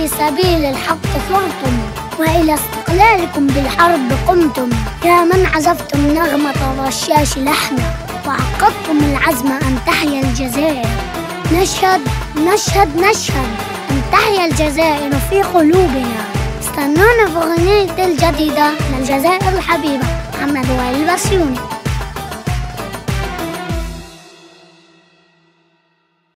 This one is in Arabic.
في سبيل الحق ثرتم، وإلى استقلالكم بالحرب قمتم. يا من عزفتم نغمة الرشاش لحنا، وعقدتم العزم أن تحيا الجزائر. نشهد نشهد نشهد أن تحيا الجزائر في قلوبنا. استنونا في أغنية الجديدة من الجزائر الحبيبة، محمد وائل البسيوني.